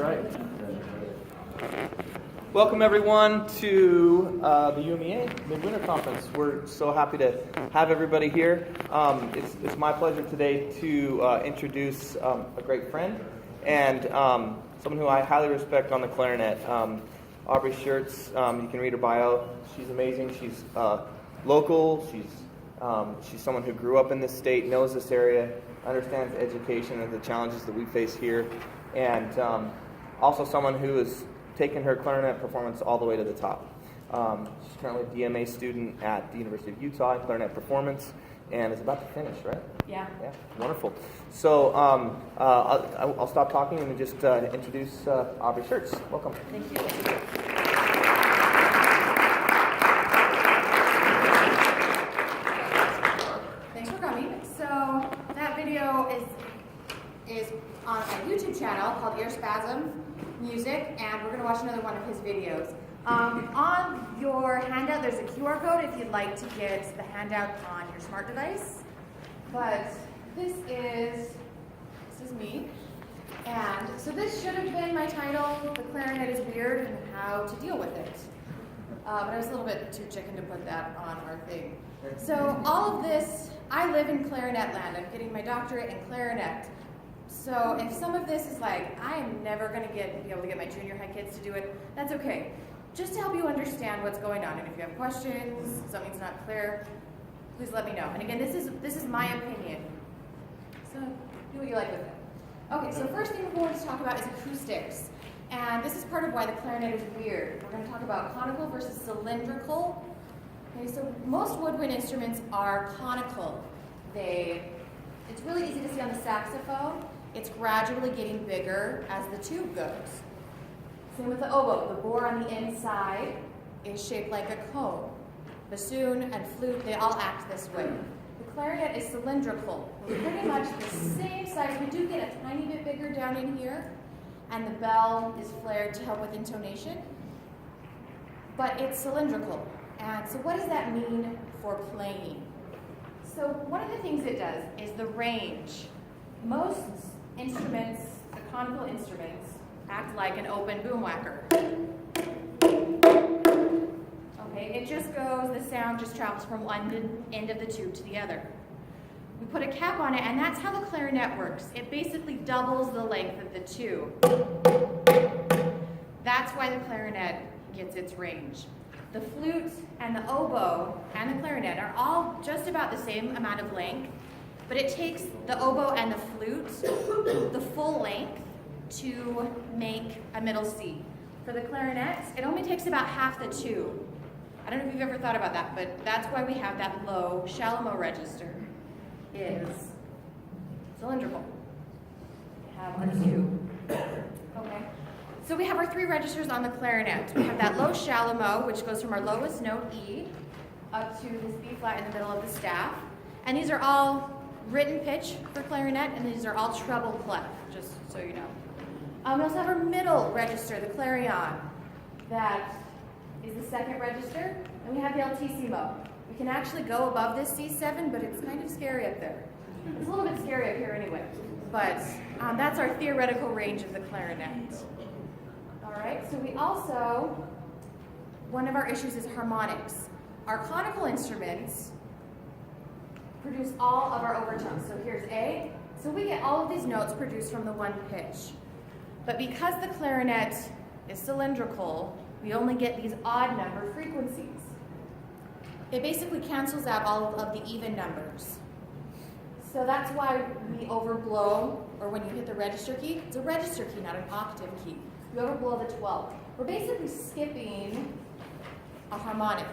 right. Welcome everyone to the UMEA Midwinter Conference. We're so happy to have everybody here. It's my pleasure today to introduce a great friend and someone who I highly respect on the clarinet. Aubrey Schertz, you can read her bio. She's amazing. She's local. She's someone who grew up in this state, knows this area, understands education and the challenges that we face here, and also someone who has taken her clarinet performance all the way to the top. She's currently a DMA student at the University of Utah in clarinet performance, and is about to finish, right? Yeah. Yeah, wonderful. So I'll stop talking and just introduce Aubrey Schertz. Welcome. Thank you. Thanks for coming. So that video is on a YouTube channel called Ear Spasm Music, and we're going to watch another one of his videos. On your handout, there's a QR code if you'd like to get the handout on your smart device. But this is me. And so this should have been my title, The Clarinet is Weird and How to Deal with It. But I was a little bit too chicken to put that on our thing. So all of this, I live in clarinet land. I'm getting my doctorate in clarinet. So if some of this is like, I am never going to be able to get my junior high kids to do it, that's okay. Just to help you understand what's going on. And if you have questions, something's not clear, please let me know. And again, this is my opinion. So do what you like with it. Okay, so first thing we're going to talk about is acoustics. And this is part of why the clarinet is weird. We're going to talk about conical versus cylindrical. Okay, so most woodwind instruments are conical. It's really easy to see on the saxophone. It's gradually getting bigger as the tube goes. Same with the oboe. The bore on the inside is shaped like a cone. Bassoon and flute, they all act this way. The clarinet is cylindrical. We're pretty much the same size. We do get a tiny bit bigger down in here, and the bell is flared to help with intonation, but it's cylindrical. And so what does that mean for playing? So one of the things it does is the range. Most instruments, the conical instruments, act like an open boom whacker. Okay, it just goes, the sound just travels from one end of the tube to the other. We put a cap on it, and that's how the clarinet works. It basically doubles the length of the tube. That's why the clarinet gets its range. The flute and the oboe and the clarinet are all just about the same amount of length, but it takes the oboe and the flute the full length to make a middle C. For the clarinets, it only takes about half the tube. I don't know if you've ever thought about that, but that's why we have that low Chalumeau register is cylindrical. We have our tube. Okay. So we have our three registers on the clarinet. We have that low Chalumeau, which goes from our lowest note E up to this B flat in the middle of the staff. And these are all written pitch for clarinet, and these are all treble clef, just so you know. We also have our middle register, the clarion. That is the second register. And we have the altissimo. We can actually go above this C7, but it's kind of scary up there. It's a little bit scary up here anyway. But that's our theoretical range of the clarinet. All right, so we also, one of our issues is harmonics. Our conical instruments produce all of our overtones. So here's A. So we get all of these notes produced from the one pitch. But because the clarinet is cylindrical, we only get these odd number frequencies. It basically cancels out all of the even numbers. So that's why we overblow, or when you hit the register key, it's a register key, not an octave key. You overblow the 12th. We're basically skipping a harmonic.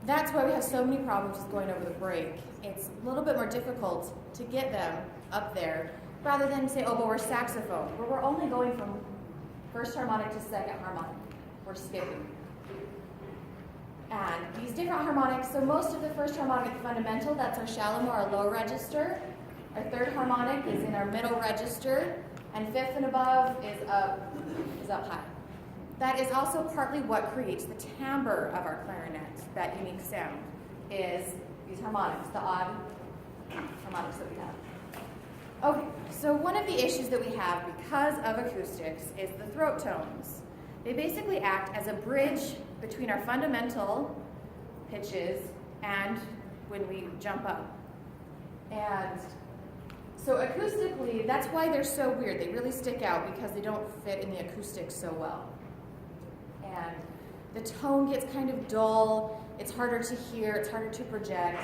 That's why we have so many problems with going over the break. It's a little bit more difficult to get them up there, rather than say oboe or saxophone, where we're only going from first harmonic to second harmonic. We're skipping. And these different harmonics, so most of the first harmonic is fundamental, that's our Chalumeau, our low register. Our third harmonic is in our middle register, and fifth and above is up high. That is also partly what creates the timbre of our clarinet, that unique sound, is these harmonics, the odd harmonics that we have. Okay, so one of the issues that we have because of acoustics is the throat tones. They basically act as a bridge between our fundamental pitches and when we jump up. And so acoustically, that's why they're so weird. They really stick out because they don't fit in the acoustics so well. And the tone gets kind of dull, it's harder to hear, it's harder to project.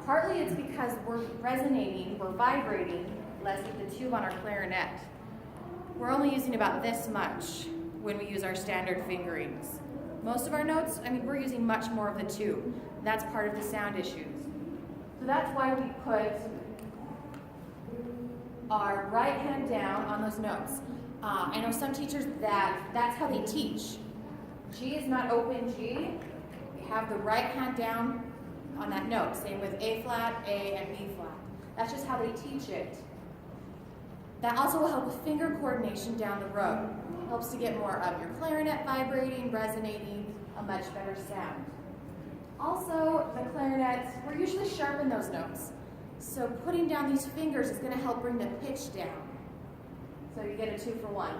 Partly it's because we're resonating, we're vibrating less with the tube on our clarinet. We're only using about this much when we use our standard fingerings. Most of our notes, we're using much more of the tube. That's part of the sound issues. So that's why we put our right hand down on those notes. I know some teachers that's how they teach. G is not open G. We have the right hand down on that note. Same with A flat, A, and B flat. That's just how they teach it. That also will help with finger coordination down the road. Helps to get more of your clarinet vibrating, resonating, a much better sound. Also, the clarinet, we're usually sharp in those notes. So putting down these fingers is going to help bring the pitch down. So you get a 2 for 1.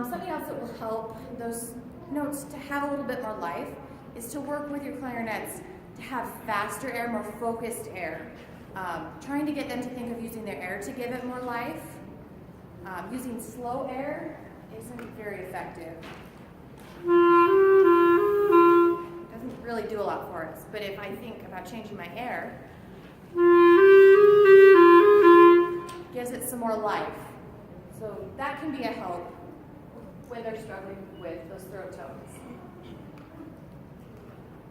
Something else that will help those notes to have a little bit more life is to work with your clarinets to have faster air, more focused air. Trying to get them to think of using their air to give it more life. Using slow air isn't very effective. Doesn't really do a lot for us, but if I think about changing my air, gives it some more life. So that can be a help when they're struggling with those throat tones.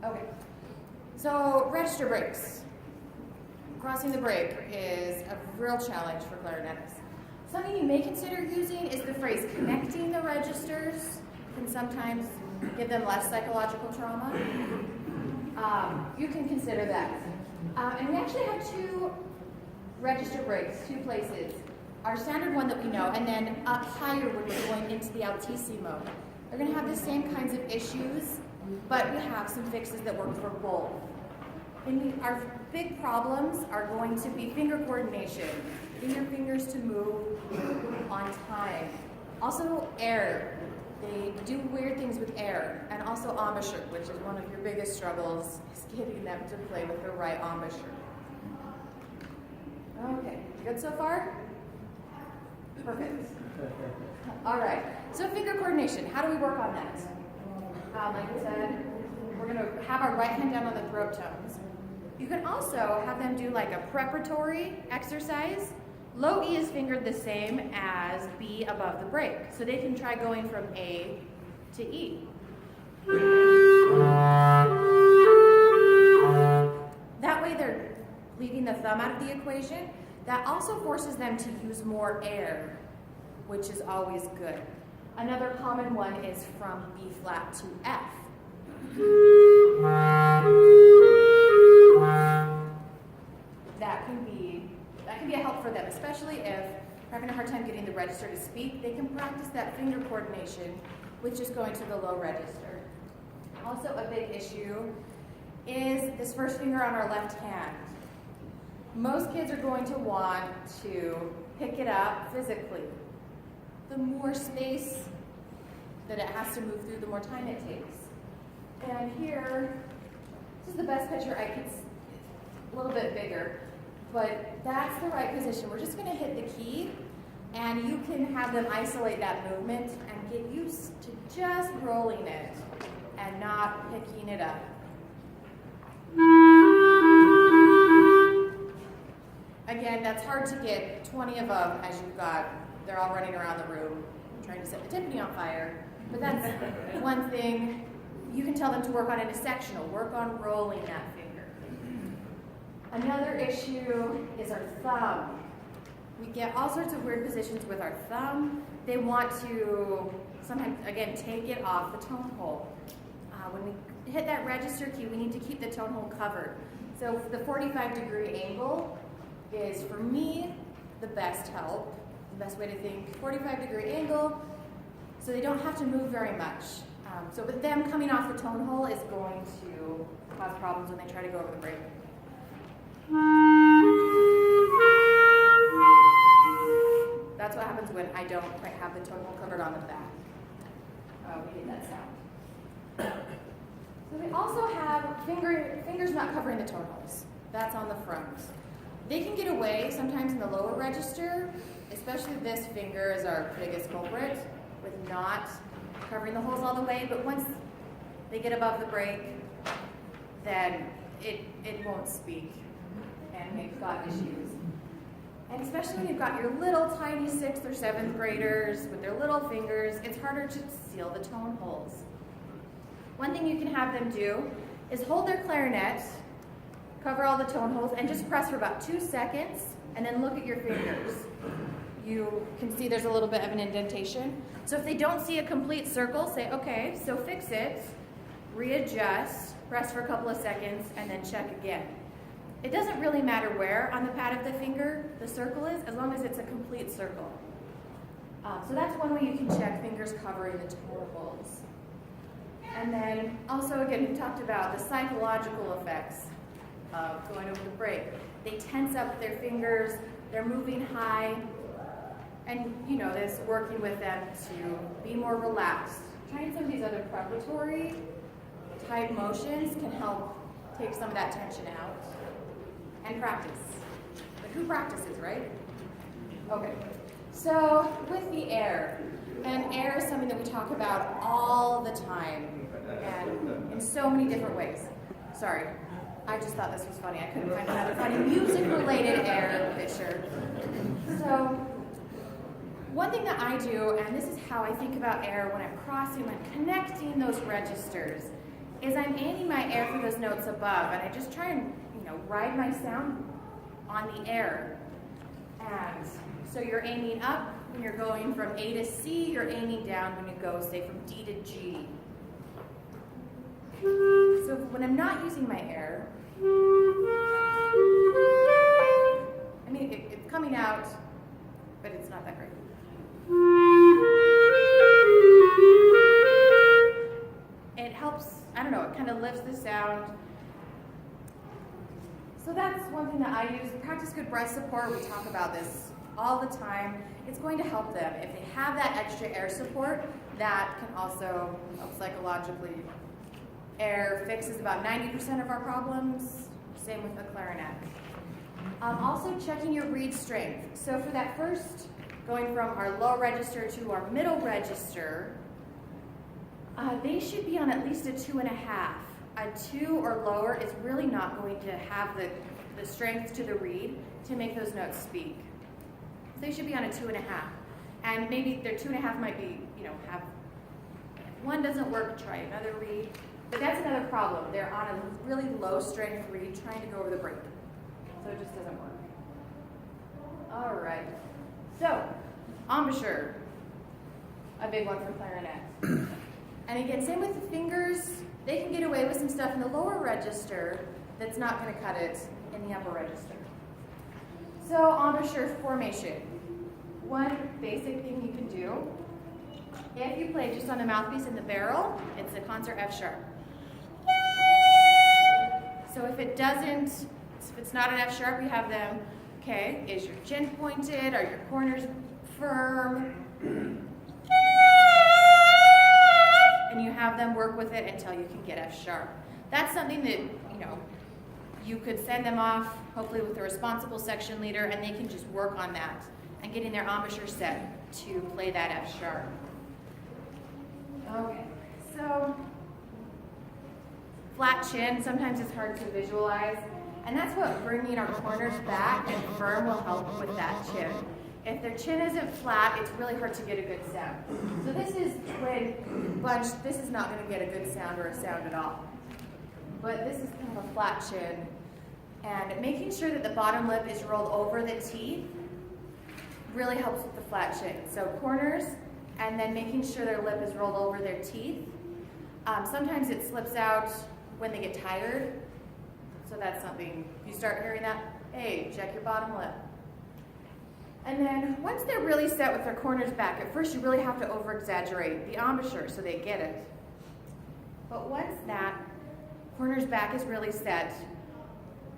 Okay, so register breaks. Crossing the break is a real challenge for clarinetists. Something you may consider using is the phrase connecting the registers. Can sometimes give them less psychological trauma. You can consider that. And we actually have 2 register breaks, 2 places. Our standard one that we know, and then up higher when we're going into the altissimo. They're going to have the same kinds of issues, but we have some fixes that work for both. And our big problems are going to be finger coordination, getting your fingers to move on time. Also air. They do weird things with air, and also embouchure, which is one of your biggest struggles, is getting them to play with the right embouchure. Okay, good so far? Perfect. All right, so finger coordination, how do we work on that? Like I said, we're going to have our right hand down on the throat tones. You can also have them do like a preparatory exercise. Low E is fingered the same as B above the break. So they can try going from A to E. That way they're leaving the thumb out of the equation. That also forces them to use more air, which is always good. Another common one is from B flat to F. That can be a help for them, especially if they're having a hard time getting the register to speak. They can practice that finger coordination with just going to the low register. Also, a big issue is this first finger on our left hand. Most kids are going to want to pick it up physically. The more space that it has to move through, the more time it takes. And here, this is the best picture I could, a little bit bigger, but that's the right position. We're just going to hit the key, and you can have them isolate that movement and get used to just rolling it and not picking it up. Again, that's hard to get 20 of them as you've got, they're all running around the room trying to set the timpani on fire. But that's one thing you can tell them to work on in a sectional. Work on rolling that finger. Another issue is our thumb. We get all sorts of weird positions with our thumb. They want to sometimes, again, take it off the tone hole. When we hit that register key, we need to keep the tone hole covered. So the 45-degree angle is, for me, the best help. The best way to think, 45-degree angle, so they don't have to move very much. So with them coming off the tone hole is going to cause problems when they try to go over the break. that's what happens when I don't quite have the tone hole covered on the back. Oh, we hate that sound. So we also have fingers not covering the tone holes. That's on the front. They can get away sometimes in the lower register, especially this finger is our biggest culprit, with not covering the holes all the way, but once they get above the break, then it won't speak, and we've got issues. And especially when you've got your little tiny 6th or 7th graders with their little fingers, it's harder to seal the tone holes. One thing you can have them do is hold their clarinet, cover all the tone holes, and just press for about 2 seconds, and then look at your fingers. You can see there's a little bit of an indentation. So if they don't see a complete circle, say, okay, so fix it, readjust, press for a couple of seconds, and then check again. It doesn't really matter where on the pad of the finger the circle is, as long as it's a complete circle. So that's one way you can check fingers covering the tone holes. And then also, again, we talked about the psychological effects of going over the break. They tense up their fingers, they're moving high, and you know this, working with them to be more relaxed. Trying some of these other preparatory type motions can help take some of that tension out. And practice. But who practices, right? Okay. So with the air, and air is something that we talk about all the time, and in so many different ways. Sorry, I just thought this was funny. I couldn't find another funny music-related air picture. So one thing that I do, and this is how I think about air when I'm crossing, when I'm connecting those registers, is I'm aiming my air for those notes above, and I just try and ride my sound on the air. And so you're aiming up when you're going from A to C, you're aiming down when you go, say, from D to G. So when I'm not using my air, I mean, it's coming out, but it's not that great. It helps, I don't know, it kind of lifts the sound. So that's one thing that I use. Practice good breath support. We talk about this all the time. It's going to help them. If they have that extra air support, that can also help psychologically. Air fixes about 90% of our problems. Same with the clarinet. Also checking your reed strength. So for that first, going from our low register to our middle register, they should be on at least a 2.5. A 2 or lower is really not going to have the strength to the reed to make those notes speak. They should be on a 2.5. And maybe their 2.5 might be, have, if one doesn't work, try another reed. But that's another problem. They're on a really low strength reed trying to go over the break. So it just doesn't work. All right. So, embouchure, a big one for clarinet. And again, same with the fingers. They can get away with some stuff in the lower register that's not going to cut it in the upper register. So embouchure formation. One basic thing you can do, if you play just on the mouthpiece in the barrel, it's a concert F sharp. So if it's not an F sharp, you have them, okay, is your chin pointed? Are your corners firm? And you have them work with it until you can get F sharp. That's something that, you could send them off, hopefully with a responsible section leader, and they can just work on that and getting their embouchure set to play that F sharp. Okay, so flat chin, sometimes it's hard to visualize, and that's what bringing our corners back and firm will help with that chin. If their chin isn't flat, it's really hard to get a good sound. So this is when bunched, this is not going to get a good sound or a sound at all. But this is kind of a flat chin. And making sure that the bottom lip is rolled over the teeth really helps with the flat chin. So corners, and then making sure their lip is rolled over their teeth. Sometimes it slips out when they get tired. So that's something, if you start hearing that, hey, check your bottom lip. And then once they're really set with their corners back, at first you really have to over-exaggerate the embouchure so they get it. But once that corners back is really set,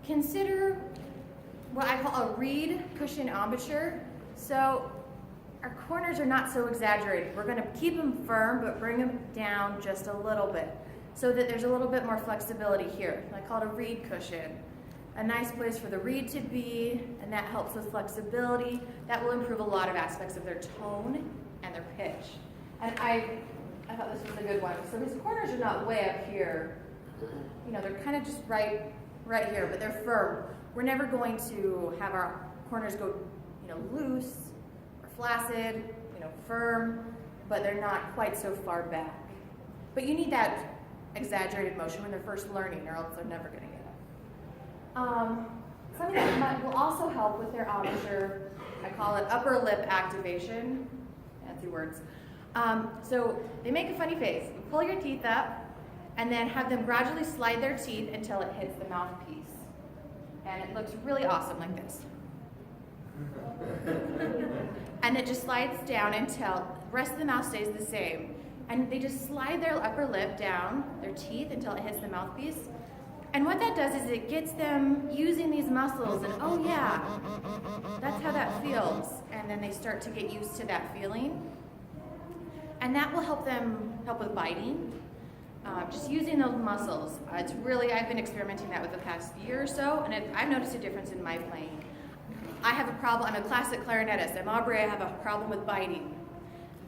consider what I call a reed cushion embouchure. So our corners are not so exaggerated. We're going to keep them firm, but bring them down just a little bit so that there's a little bit more flexibility here. I call it a reed cushion. A nice place for the reed to be, and that helps with flexibility. That will improve a lot of aspects of their tone and their pitch. And I thought this was a good one. So his corners are not way up here. You know, they're kind of just right here, but they're firm. We're never going to have our corners go, you know, loose or flaccid, you know, firm, but they're not quite so far back. But you need that exaggerated motion when they're first learning, or else they're never going to get it. Something that will also help with their embouchure, I call it upper lip activation. Fancy words. So they make a funny face. You pull your teeth up, and then have them gradually slide their teeth until it hits the mouthpiece. And it looks really awesome like this. And it just slides down until the rest of the mouth stays the same. And they just slide their upper lip down, their teeth, until it hits the mouthpiece. And what that does is it gets them using these muscles, and oh yeah, that's how that feels. And then they start to get used to that feeling. And that will help with biting. Just using those muscles. It's really, I've been experimenting that with the past year or so, and I've noticed a difference in my playing. I have a problem, I'm a classic clarinetist. I'm Aubrey, I have a problem with biting.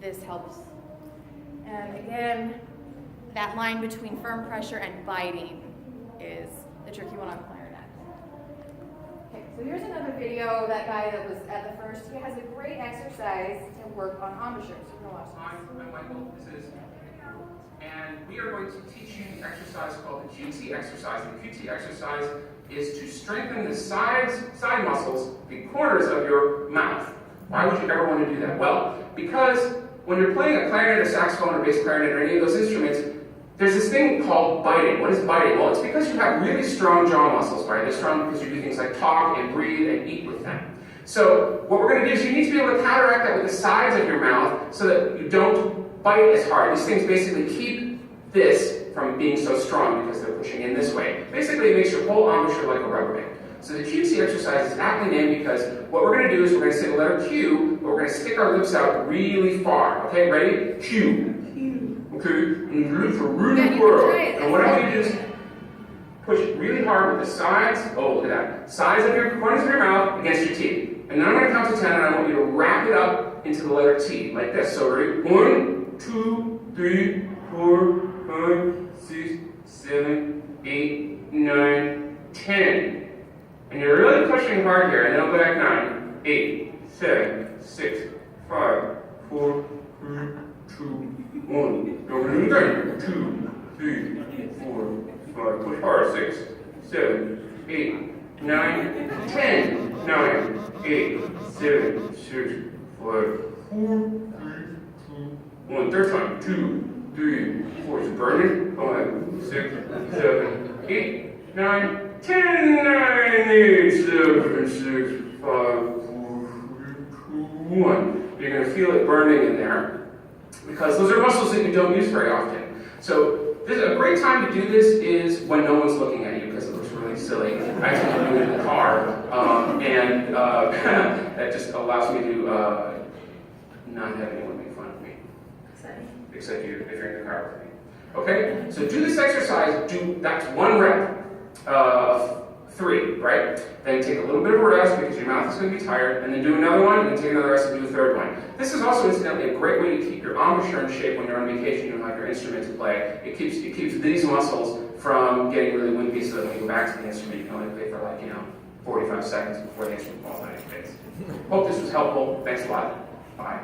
This helps. And again, that line between firm pressure and biting is the tricky one on clarinet. Okay, so here's another video. That guy that was at the first, he has a great exercise to work on embouchures. We're gonna watch this. I'm Michael. This is, and we are going to teach you the exercise called the QT exercise. The QT exercise is to strengthen the side muscles, the corners of your mouth. Why would you ever want to do that? Well, because when you're playing a clarinet, a saxophone, or bass clarinet, or any of those instruments, there's this thing called biting. What is biting? Well, it's because you have really strong jaw muscles, right? They're strong because you do things like talk and breathe and eat with them. So what we're going to do is you need to be able to counteract that with the sides of your mouth so that you don't bite as hard. These things basically keep this from being so strong because they're pushing in this way. Basically, it makes your whole embouchure like a rubber band. So the QT exercise is aptly named because what we're going to do is we're going to say the letter Q, but we're going to stick our lips out really far. Okay, ready? Q. Okay, and your lips are really far. And what I want you to do is push really hard with the sides. Oh, look at that. Sides of your corners of your mouth against your teeth. And then I'm going to count to 10, and I want you to wrap it up into the letter T, like this. So ready? 1, 2, 3, 4, 5, 6, 7, 8, 9, 10. And you're really pushing hard here, and then I'll go back 9, 8, 7, 6, 5, 4, 3, 2, 1. Now we're going to do it again. 2, 3, 4, 5. Push hard. 6, 7, 8, 9, 10. 9, 8, 7, 6, 5, 4, 3, 2, 1. Third time. 2, 3, 4. Is it burning? 5, 6, 7, 8, 9, 10. 9, 8, 7, 6, 5, 4, 3, 2, 1. You're going to feel it burning in there because those are muscles that you don't use very often. So a great time to do this is when no one's looking at you because it looks really silly. I actually do it in the car, and that just allows me to not have anyone make fun of me. Except you, if you're in the car with me. Okay, so do this exercise. That's 1 rep of 3, right? Then take a little bit of a rest because your mouth is going to be tired, and then do another one, and then take another rest and do a third one. This is also, incidentally, a great way to keep your embouchure in shape when you're on vacation. You don't have your instrument to play. It keeps these muscles from getting really wimpy, so that when you go back to the instrument, you can only play for 45 seconds before the instrument falls on your face. Hope this was helpful. Thanks a lot. Bye.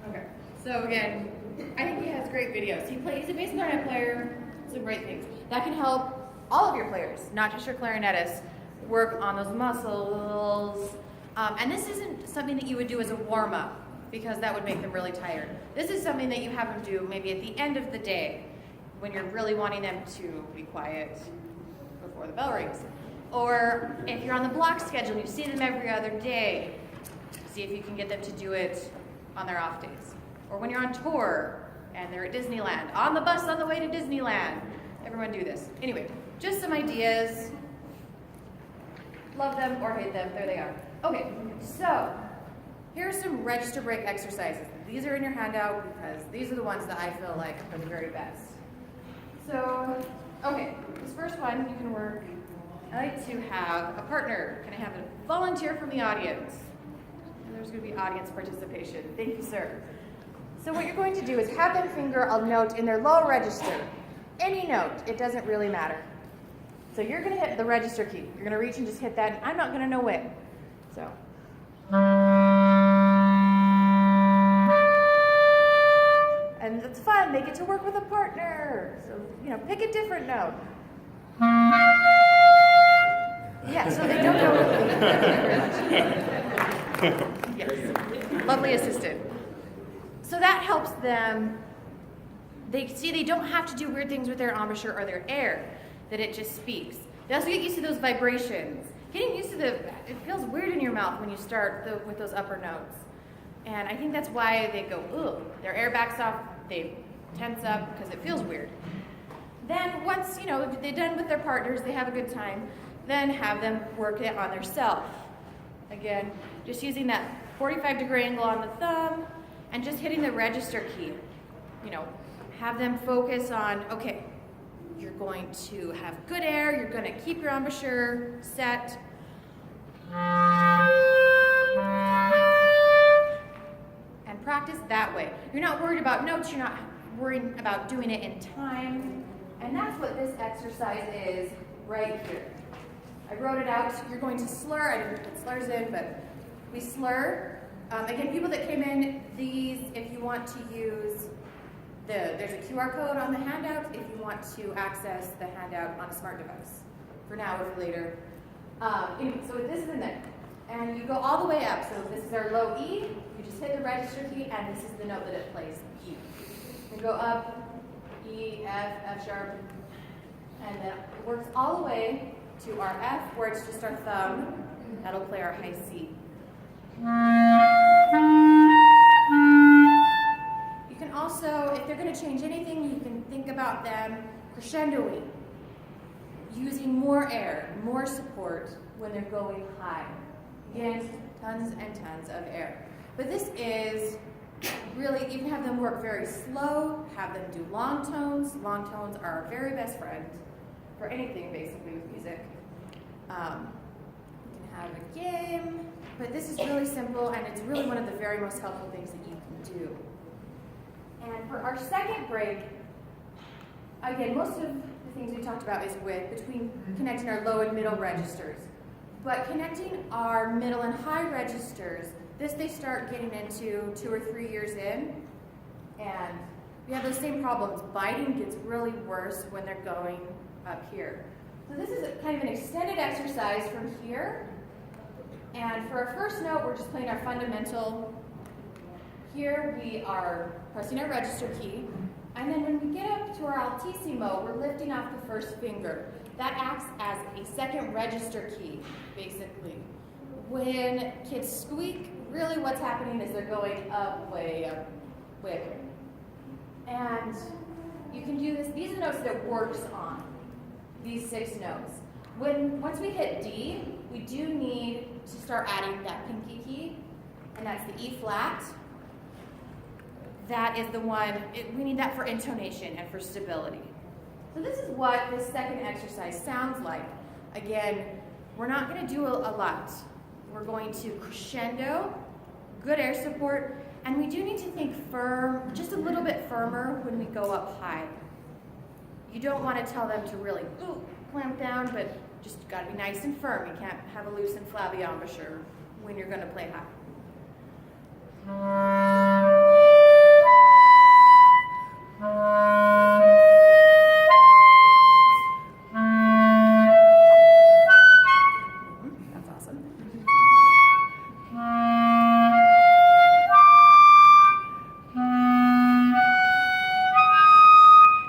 Okay, so again, I think he has great videos. He's a bass clarinet player, some great things. That can help all of your players, not just your clarinetists, work on those muscles. And this isn't something that you would do as a warm-up, because that would make them really tired. This is something that you have them do maybe at the end of the day, when you're really wanting them to be quiet before the bell rings. Or if you're on the block schedule and you see them every other day, see if you can get them to do it on their off days. Or when you're on tour and they're at Disneyland, on the bus on the way to Disneyland. Everyone do this. Anyway, just some ideas. Love them or hate them, there they are. Okay, so Here are some register break exercises. These are in your handout because these are the ones that I feel like are the very best. So, okay, this first one you can work. I like to have a partner. Can I have a volunteer from the audience? And there's going to be audience participation. Thank you, sir. So what you're going to do is have them finger a note in their low register. Any note, it doesn't really matter. So you're going to hit the register key. You're going to reach and just hit that, and I'm not going to know when. So. And it's fun. They get to work with a partner. So, pick a different note. Yeah, so they don't know what they very much. Yes. Lovely assistant. So that helps them. They don't have to do weird things with their embouchure or their air, that it just speaks. They also get used to those vibrations. Getting used to it feels weird in your mouth when you start with those upper notes. And I think that's why they go, ugh, their air backs off, they tense up because it feels weird. Then once, they're done with their partners, they have a good time, then have them work it on themselves. Again, just using that 45-degree angle on the thumb and just hitting the register key. Have them focus on, okay, you're going to have good air, you're going to keep your embouchure set. And practice that way. You're not worried about notes, you're not worried about doing it in time. And that's what this exercise is right here. I wrote it out. You're going to slur. I didn't put slurs in, but we slur. Again, people that came in, these, if you want to use there's a QR code on the handout if you want to access the handout on a smart device. For now or for later. Anyway, so this is in there. And you go all the way up. So this is our low E. You just hit the register key, and this is the note that it plays, E. You go up, E, F, F sharp, and then it works all the way to our F, where it's just our thumb. That'll play our high C. You can also, if they're going to change anything, you can think about them crescendoing, using more air, more support when they're going high. Again, tons and tons of air. But this is really, you can have them work very slow, have them do long tones. Long tones are our very best friend for anything basically with music. You can have a game, but this is really simple and it's really one of the very most helpful things that you can do. And for our second break, again, most of the things we talked about is between connecting our low and middle registers. But connecting our middle and high registers, this they start getting into 2 or 3 years in, and we have those same problems. Biting gets really worse when they're going up here. So this is kind of an extended exercise from here. And for our first note, we're just playing our fundamental. Here we are pressing our register key. And then when we get up to our altissimo, we're lifting off the first finger. That acts as a second register key, basically. When kids squeak, really what's happening is they're going up, way up, way up. And you can do this. These are notes that it works on, these 6 notes. Once we hit D, we do need to start adding that pinky key, and that's the E flat. That is the one, we need that for intonation and for stability. So this is what this second exercise sounds like. Again, we're not going to do a lot. We're going to crescendo, good air support, and we do need to think firm, just a little bit firmer when we go up high. You don't want to tell them to really clamp down, but just got to be nice and firm. You can't have a loose and flabby embouchure when you're going to play high. That's awesome.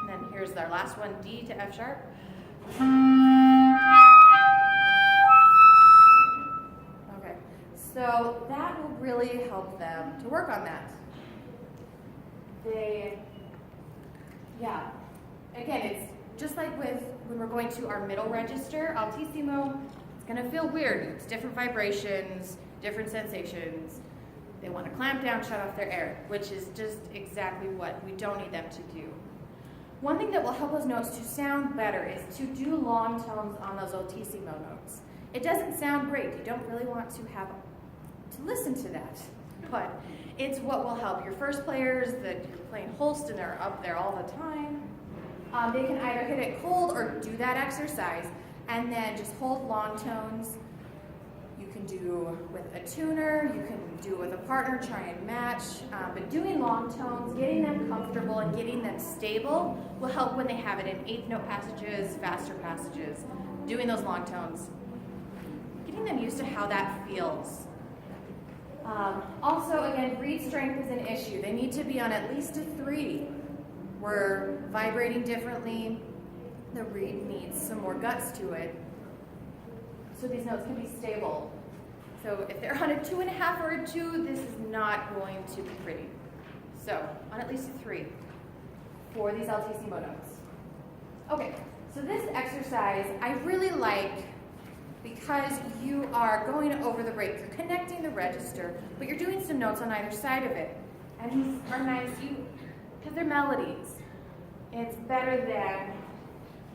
And then here's our last one, D to F sharp. Okay, so that will really help them to work on that. Again, it's just like when we're going to our middle register, altissimo, it's going to feel weird. It's different vibrations, different sensations. They want to clamp down, shut off their air, which is just exactly what we don't need them to do. One thing that will help those notes to sound better is to do long tones on those altissimo notes. It doesn't sound great. You don't really want to have to listen to that, but it's what will help. Your first players that you're playing Holst and they're up there all the time, they can either hit it cold or do that exercise and then just hold long tones. You can do with a tuner, you can do with a partner, try and match, but doing long tones, getting them comfortable and getting them stable will help when they have it in eighth note passages, faster passages, doing those long tones, getting them used to how that feels. Also, again, reed strength is an issue. They need to be on at least a 3. We're vibrating differently. The reed needs some more guts to it, so these notes can be stable. So if they're on a 2.5 or a 2, this is not going to be pretty. So on at least a 3 for these altissimo notes. Okay, so this exercise I really like because you are going over the break. You're connecting the register, but you're doing some notes on either side of it. And these are nice because they're melodies. It's better than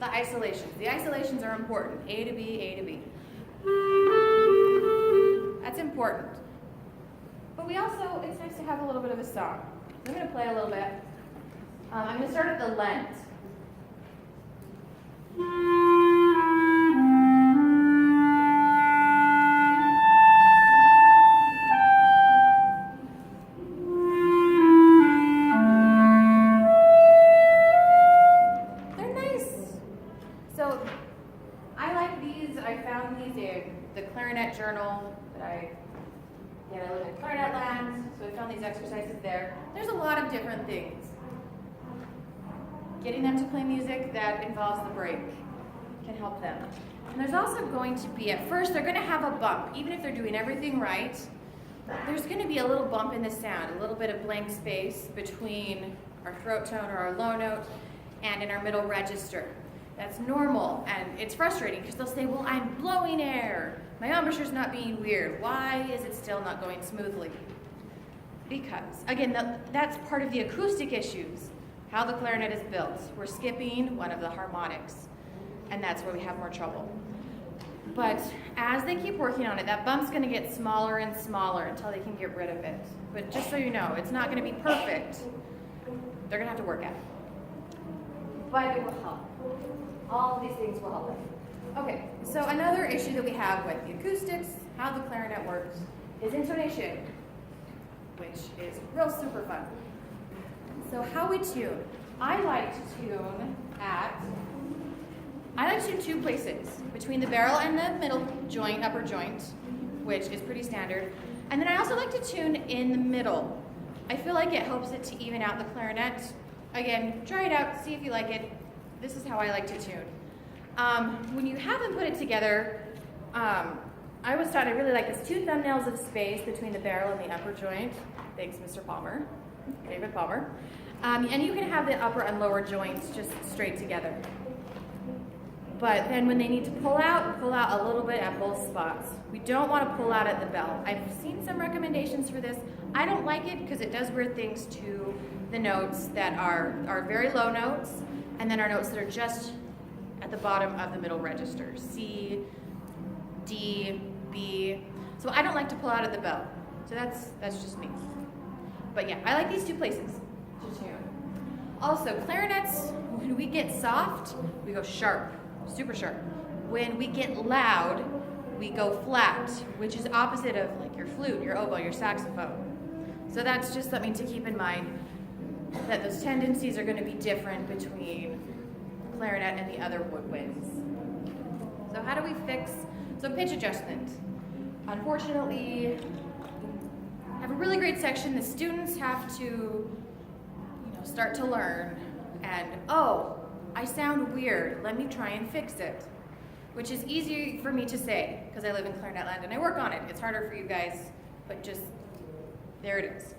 the isolations. The isolations are important. A to B, A to B. That's important. But we also, it's nice to have a little bit of a song. I'm going to play a little bit. I'm going to start at the Lent. They're nice. So I like these. I found these in the Clarinet journal that I live in Clarinet land, so I found these exercises there. There's a lot of different things. Getting them to play music that involves the break can help them. And there's also going to be, at first, they're going to have a bump. Even if they're doing everything right, there's going to be a little bump in the sound, a little bit of blank space between our throat tone or our low note and in our middle register. That's normal, and it's frustrating because they'll say, well, I'm blowing air. My embouchure's not being weird. Why is it still not going smoothly? Because, again, that's part of the acoustic issues, how the clarinet is built. We're skipping one of the harmonics, and that's where we have more trouble. But as they keep working on it, that bump's going to get smaller and smaller until they can get rid of it. But just so you know, it's not going to be perfect. They're going to have to work at it. But it will help. All of these things will help them. Okay, so another issue that we have with the acoustics, how the clarinet works, is intonation, which is real super fun. So how we tune. I like to tune two places, between the barrel and the middle joint, upper joint, which is pretty standard. And then I also like to tune in the middle. I feel like it helps it to even out the clarinet. Again, try it out, see if you like it. This is how I like to tune. When you haven't put it together, I was taught I really like this 2 thumbnails of space between the barrel and the upper joint. Thanks, Mr. Palmer, David Palmer. And you can have the upper and lower joints just straight together. But then when they need to pull out a little bit at both spots. We don't want to pull out at the bell. I've seen some recommendations for this. I don't like it because it does weird things to the notes that are very low notes, and then our notes that are just at the bottom of the middle register, C, D, B. So I don't like to pull out at the bell. So that's just me. But yeah, I like these 2 places to tune. Also, clarinets, when we get soft, we go sharp, super sharp. When we get loud, we go flat, which is opposite of like your flute, your oboe, your saxophone. So that's just something to keep in mind, that those tendencies are going to be different between clarinet and the other woodwinds. So how do we fix, so pitch adjustment. Unfortunately, I have a really great section. The students have to, start to learn, and oh, I sound weird, let me try and fix it. Which is easy for me to say, because I live in clarinet land and I work on it. It's harder for you guys, but just, there it is.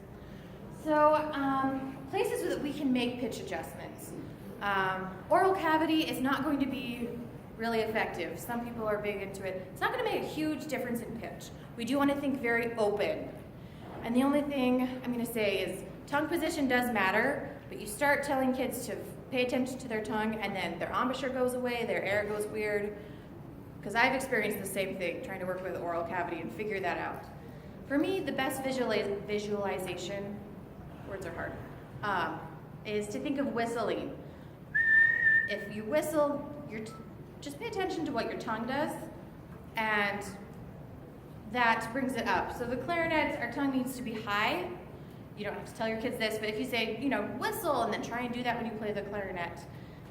So, places that we can make pitch adjustments. Oral cavity is not going to be really effective. Some people are big into it. It's not going to make a huge difference in pitch. We do want to think very open. And the only thing I'm going to say is tongue position does matter, but you start telling kids to pay attention to their tongue, and then their embouchure goes away, their air goes weird. Because I've experienced the same thing, trying to work with oral cavity and figure that out. For me, the best visualization, words are hard, is to think of whistling. If you whistle, just pay attention to what your tongue does, and that brings it up. So the clarinet, our tongue needs to be high. You don't have to tell your kids this, but if you say, whistle, and then try and do that when you play the clarinet,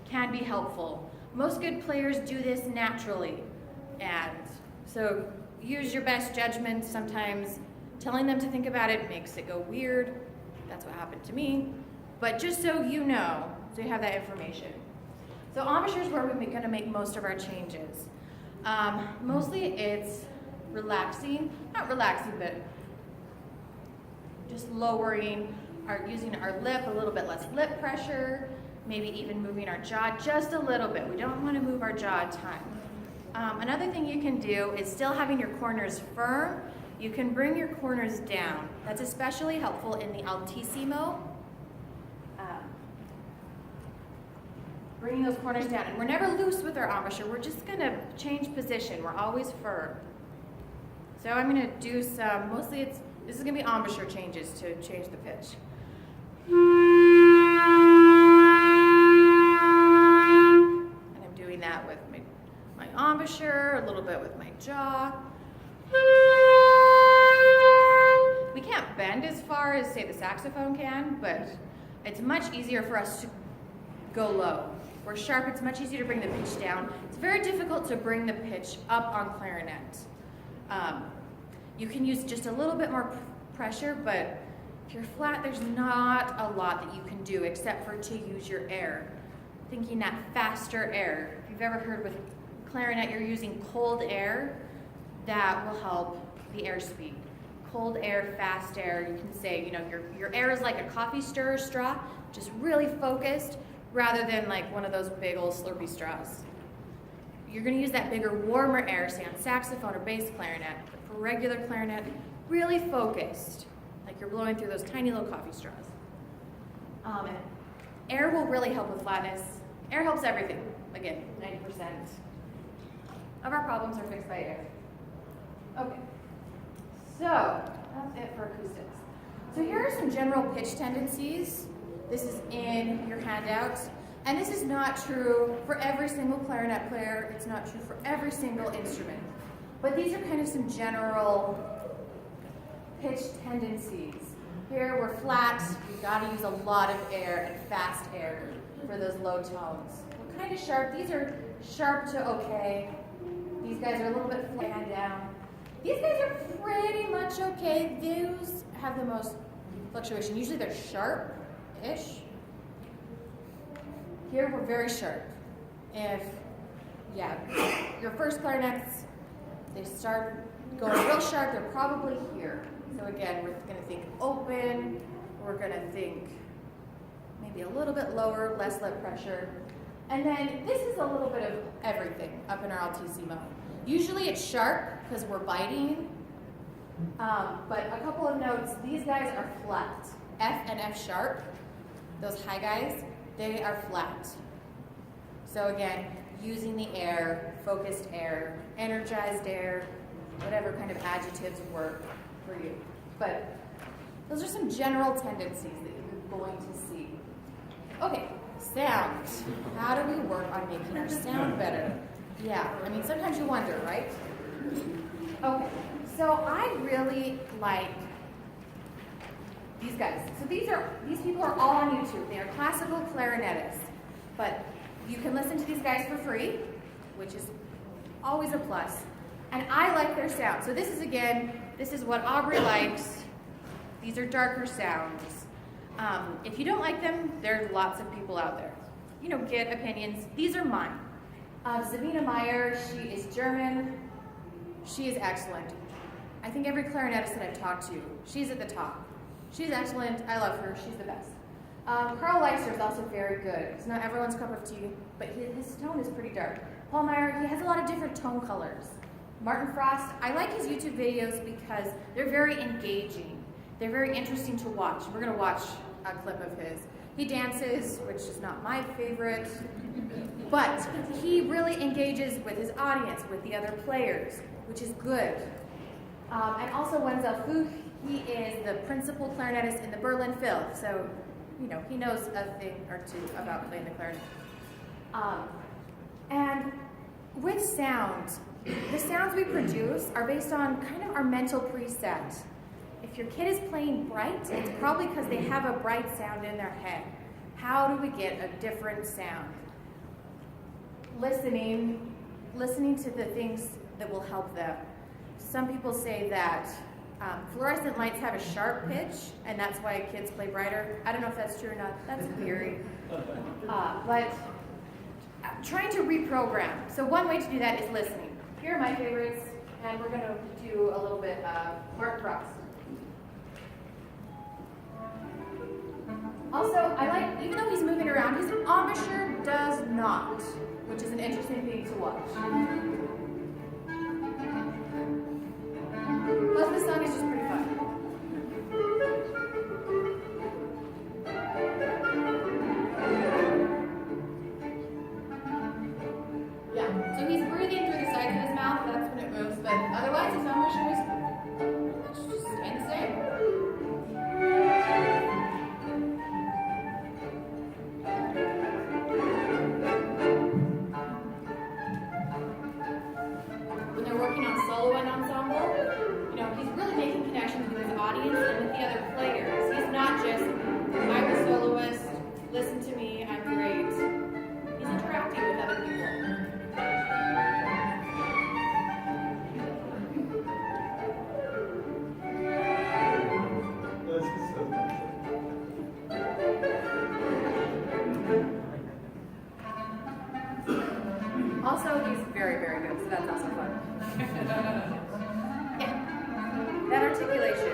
can be helpful. Most good players do this naturally, and so use your best judgment. Sometimes telling them to think about it makes it go weird. That's what happened to me. But just so you know, so you have that information. So embouchure is where we're going to make most of our changes. Mostly it's relaxing, not relaxing, but just lowering, using our lip, a little bit less lip pressure, maybe even moving our jaw just a little bit. We don't want to move our jaw a ton. Another thing you can do is still having your corners firm. You can bring your corners down. That's especially helpful in the altissimo. Bringing those corners down. And we're never loose with our embouchure. We're just going to change position. We're always firm. So I'm going to do some, this is going to be embouchure changes to change the pitch. And I'm doing that with my embouchure, a little bit with my jaw. We can't bend as far as, say, the saxophone can, but it's much easier for us to go low. We're sharp, it's much easier to bring the pitch down. It's very difficult to bring the pitch up on clarinet. You can use just a little bit more pressure, but if you're flat, there's not a lot that you can do except for to use your air. Thinking that faster air. If you've ever heard with clarinet, you're using cold air, that will help the airspeed. Cold air, fast air, you can say, your air is like a coffee stirrer straw, just really focused, rather than like one of those big old slurpy straws. You're going to use that bigger, warmer air, say on saxophone or bass clarinet, but for regular clarinet, really focused, like you're blowing through those tiny little coffee straws. Air will really help with flatness. Air helps everything. Again, 90% of our problems are fixed by air. Okay, so that's it for acoustics. So here are some general pitch tendencies. This is in your handout. And this is not true for every single clarinet player. It's not true for every single instrument. But these are kind of some general pitch tendencies. Here we're flat. We've got to use a lot of air and fast air for those low tones. We're kind of sharp. These are sharp to okay. These guys are a little bit flat down. These guys are pretty much okay. Those have the most fluctuation. Usually they're sharp-ish. Here we're very sharp. Your first clarinets, they start going real sharp, they're probably here. So again, we're going to think open, we're going to think maybe a little bit lower, less lip pressure. And then this is a little bit of everything up in our altissimo. Usually it's sharp because we're biting, but a couple of notes, these guys are flat. F and F sharp, those high guys, they are flat. So again, using the air, focused air, energized air, whatever kind of adjectives work for you. But those are some general tendencies that you're going to see. Okay, sound. How do we work on making our sound better? Yeah, sometimes you wonder, right? Okay, so I really like these guys. So these people are all on YouTube. They are classical clarinetists. But you can listen to these guys for free, which is always a plus. And I like their sound. So this is what Aubrey likes. These are darker sounds. If you don't like them, there are lots of people out there. Get opinions. These are mine. Sabine Meyer, she is German. She is excellent. I think every clarinetist that I've talked to, she's at the top. She's excellent. I love her. She's the best. Carl Leister is also very good. It's not everyone's cup of tea, but his tone is pretty dark. Paul Meyer, he has a lot of different tone colors. Martin Frost, I like his YouTube videos because they're very engaging. They're very interesting to watch. We're going to watch a clip of his. He dances, which is not my favorite, but he really engages with his audience, with the other players, which is good. And also Wenzel Fu, he is the principal clarinetist in the Berlin Phil, so he knows a thing or two about playing the clarinet. And with sound, the sounds we produce are based on kind of our mental preset. If your kid is playing bright, it's probably because they have a bright sound in their head. How do we get a different sound? Listening to the things that will help them. Some people say that fluorescent lights have a sharp pitch, and that's why kids play brighter. I don't know if that's true or not. That's a theory. But trying to reprogram. So one way to do that is listening. Here are my favorites, and we're going to do a little bit of Mark Frost. Also, I like, even though he's moving around, his embouchure does not, which is an interesting thing to watch. Plus, the song is just pretty fun. Yeah, so he's breathing through the side of his mouth, that's when it moves, but otherwise his embouchure is pretty much just staying the same. When they're working on solo and ensemble, he's really making connections with his audience and with the other players. He's not just, I'm a soloist, listen to me, I'm great. He's interacting with other people. Also, he's very, very good, so that's also fun. Yeah, that articulation.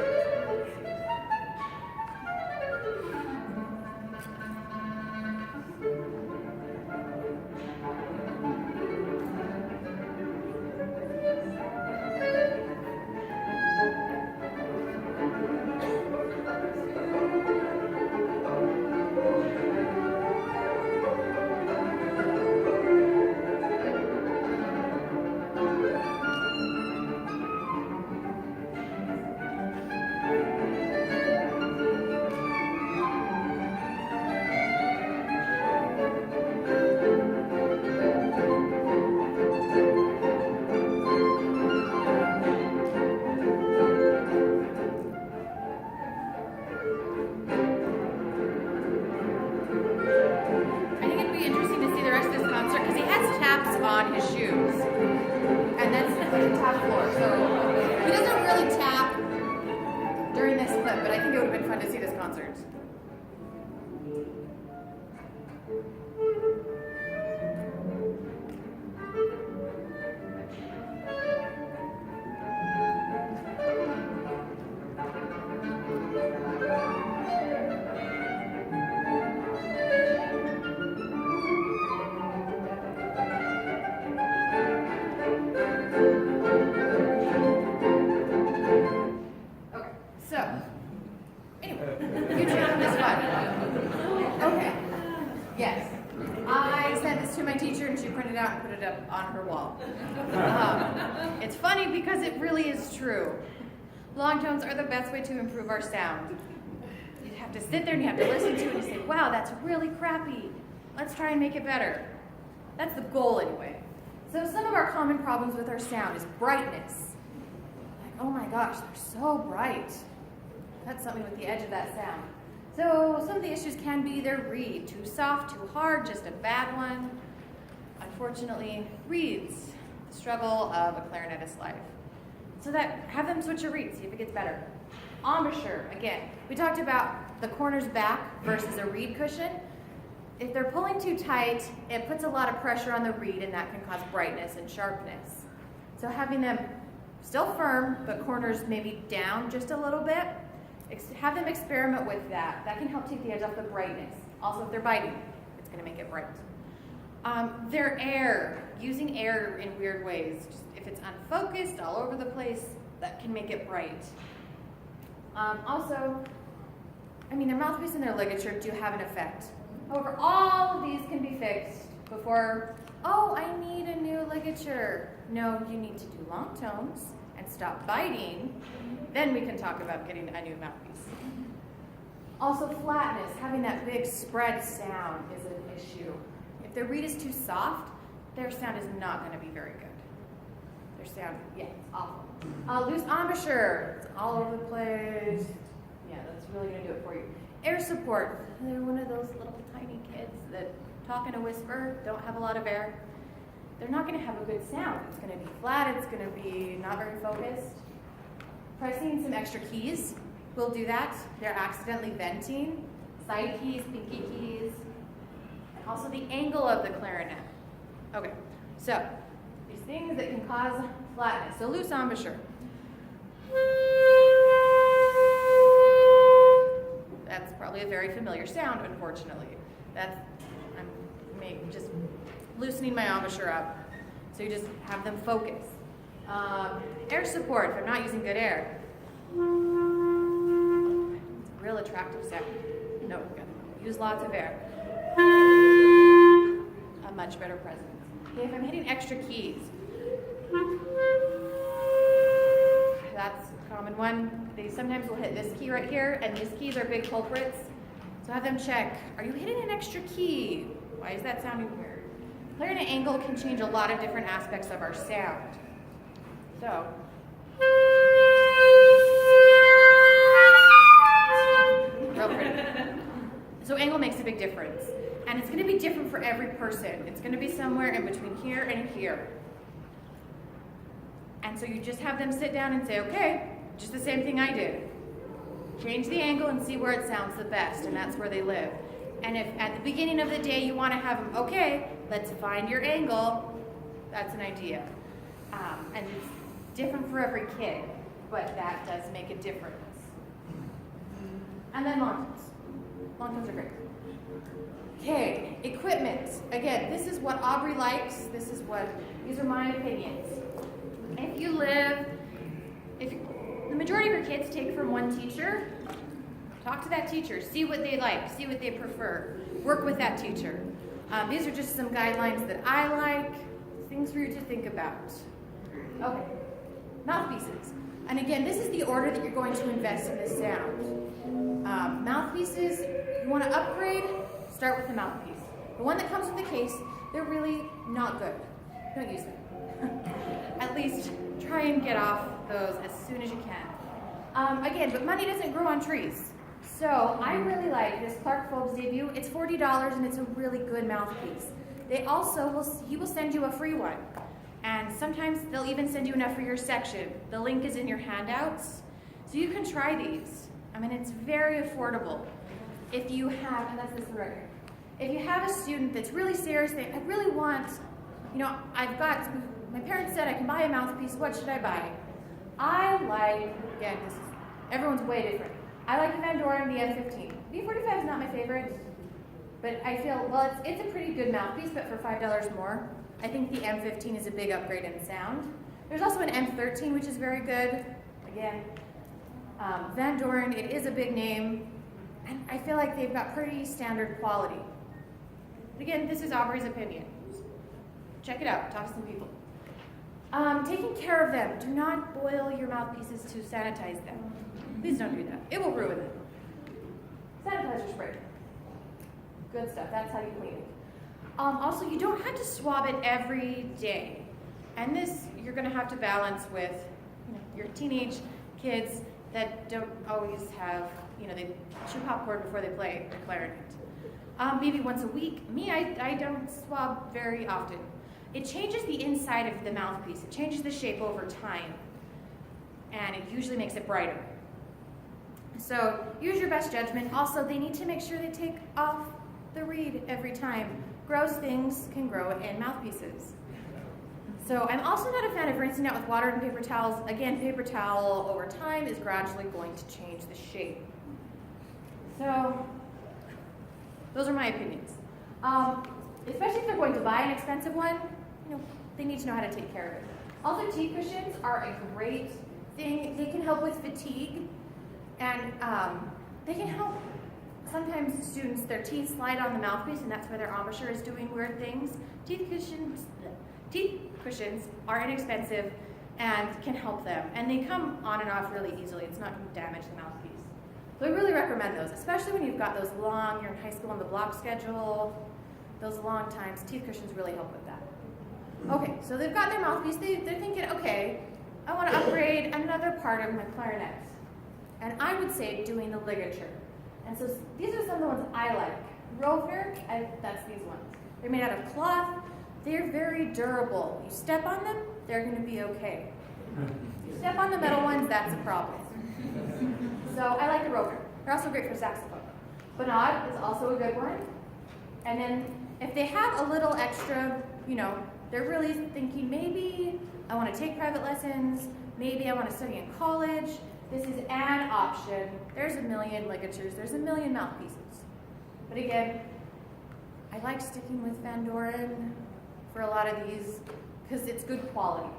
On his shoes, and that's the top floor. So he doesn't really tap during this clip, but I think it would have been fun to see this concert. On her wall. It's funny because it really is true. Long tones are the best way to improve our sound. You have to sit there and you have to listen to it and you say, wow, that's really crappy. Let's try and make it better. That's the goal anyway. So some of our common problems with our sound is brightness. Like, oh my gosh, they're so bright. That's something with the edge of that sound. So some of the issues can be their reed. Too soft, too hard, just a bad one. Unfortunately, reeds, the struggle of a clarinetist's life. So that, have them switch a reed, see if it gets better. Embouchure, again, we talked about the corners back versus a reed cushion. If they're pulling too tight, it puts a lot of pressure on the reed and that can cause brightness and sharpness. So having them still firm, but corners maybe down just a little bit, have them experiment with that. That can help take the edge off the brightness. Also, if they're biting, it's gonna make it bright. Their air, using air in weird ways. Just if it's unfocused, all over the place, that can make it bright. Also, I mean, their mouthpiece and their ligature do have an effect. However, all of these can be fixed before, oh, I need a new ligature. No, you need to do long tones and stop biting. Then we can talk about getting a new mouthpiece. Also, flatness, having that big spread sound is an issue. If their reed is too soft, their sound is not going to be very good. Their sound, yeah, it's awful. Loose embouchure, it's all over the place. Yeah, that's really going to do it for you. Air support, they're one of those little tiny kids that talk in a whisper, don't have a lot of air. They're not going to have a good sound. It's going to be flat, it's going to be not very focused. Pressing some extra keys will do that. They're accidentally venting. Side keys, pinky keys, and also the angle of the clarinet. Okay, so these things that can cause flatness. So loose embouchure. That's probably a very familiar sound, unfortunately. I'm just loosening my embouchure up. So you just have them focus. Air support, if I'm not using good air. It's a real attractive sound. No, we're gonna use lots of air. A much better presence. Okay, if I'm hitting extra keys, that's a common one. They sometimes will hit this key right here, and these keys are big culprits. So have them check, are you hitting an extra key? Why is that sounding weird? Clarinet angle can change a lot of different aspects of our sound. So, real pretty. So angle makes a big difference. And it's going to be different for every person. It's going to be somewhere in between here and here. And so you just have them sit down and say, okay, just the same thing I did. Change the angle and see where it sounds the best, and that's where they live. And if at the beginning of the day you want to have them, okay, let's find your angle, that's an idea. And it's different for every kid, but that does make a difference. And then long tones. Long tones are great. Okay, equipment. Again, this is what Aubrey likes. These are my opinions. If the majority of your kids take from one teacher, talk to that teacher, see what they like, see what they prefer, work with that teacher. These are just some guidelines that I like, things for you to think about. Okay, mouthpieces. And again, this is the order that you're going to invest in this sound. Mouthpieces, you want to upgrade, start with the mouthpiece. The one that comes with the case, they're really not good. Don't use them. At least try and get off those as soon as you can. Again, but money doesn't grow on trees. So I really like this Clark Phobes debut. It's $40 and it's a really good mouthpiece. He will send you a free one. And sometimes they'll even send you enough for your section. The link is in your handouts. So you can try these. I mean, it's very affordable. If you have, and that's this one right here. If you have a student that's really serious, I really want, my parents said I can buy a mouthpiece, what should I buy? I like, again, everyone's way different. I like the Van Doren, the M15. The E45 is not my favorite, but I feel, well, it's a pretty good mouthpiece, but for $5 more. I think the M15 is a big upgrade in sound. There's also an M13, which is very good. Again, Van Doren, it is a big name, and I feel like they've got pretty standard quality. But again, this is Aubrey's opinion. Check it out, talk to some people. Taking care of them. Do not boil your mouthpieces to sanitize them. Please don't do that. It will ruin them. Sanitizer spray. Good stuff. That's how you clean it. Also, you don't have to swab it every day. And this, you're going to have to balance with your teenage kids that don't always have, they chew popcorn before they play the clarinet. Maybe once a week. Me, I don't swab very often. It changes the inside of the mouthpiece. It changes the shape over time. And it usually makes it brighter. So use your best judgment. Also, they need to make sure they take off the reed every time. Gross things can grow in mouthpieces. So I'm also not a fan of rinsing out with water and paper towels. Again, paper towel over time is gradually going to change the shape. So those are my opinions. Especially if they're going to buy an expensive one, they need to know how to take care of it. Also, tea cushions are a great thing. They can help with fatigue. And they can help. Sometimes students, their teeth slide on the mouthpiece, and that's why their embouchure is doing weird things. Teeth cushions are inexpensive and can help them. And they come on and off really easily. It's not going to damage the mouthpiece. So I really recommend those, especially when you've got those long, you're in high school on the block schedule, those long times. Teeth cushions really help with that. Okay, so they've got their mouthpiece. They're thinking, okay, I want to upgrade another part of my clarinet. And I would say doing the ligature. And so these are some of the ones I like. Rovner, that's these ones. They're made out of cloth. They're very durable. You step on them, they're going to be okay. You step on the metal ones, that's a problem. So I like the Rovner. They're also great for saxophone. Bonad is also a good one. And then if they have a little extra, they're really thinking maybe I want to take private lessons, maybe I want to study in college. This is an option. There's a million ligatures, there's a million mouthpieces. But again, I like sticking with Van Doren for a lot of these because it's good quality.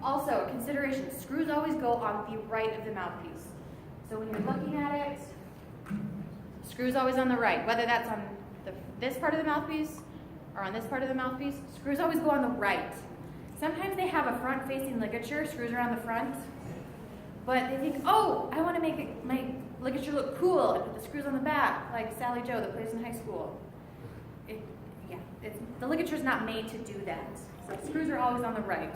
Also, a consideration, screws always go on the right of the mouthpiece. So when you're looking at it, screws always on the right, whether that's on this part of the mouthpiece or on this part of the mouthpiece, screws always go on the right. Sometimes they have a front-facing ligature, screws are on the front, but they think, oh, I want to make my ligature look cool and put the screws on the back, like Sally Joe that plays in high school. The ligature's not made to do that. So screws are always on the right.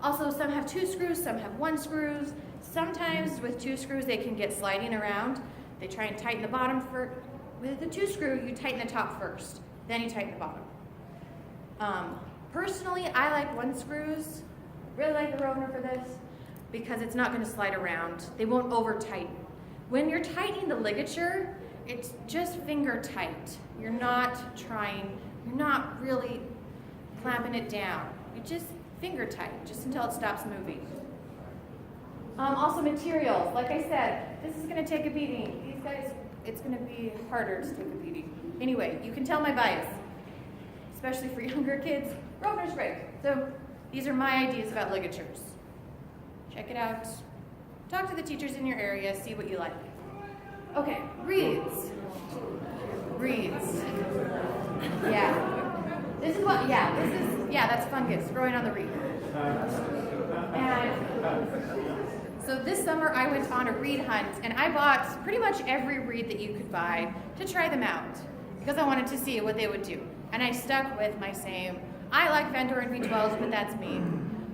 Also, some have 2 screws, some have 1 screws. Sometimes with 2 screws, they can get sliding around. They try and tighten the bottom first. With the 2 screw, you tighten the top first, then you tighten the bottom. Personally, I like 1 screws. Really like the Rovner for this because it's not going to slide around. They won't over tighten. When you're tightening the ligature, it's just finger tight. You're not really clamping it down. You just finger tight, just until it stops moving. Also materials, like I said, this is going to take a beating. These guys, it's going to be harder to take a beating. Anyway, you can tell my bias, especially for younger kids. Rovner's great. So these are my ideas about ligatures. Check it out. Talk to the teachers in your area, see what you like. Okay, reeds. Reeds. That's fungus growing on the reed. And so this summer I went on a reed hunt and I bought pretty much every reed that you could buy to try them out because I wanted to see what they would do. And I stuck with my same, I like Van Doren V12s, but that's me.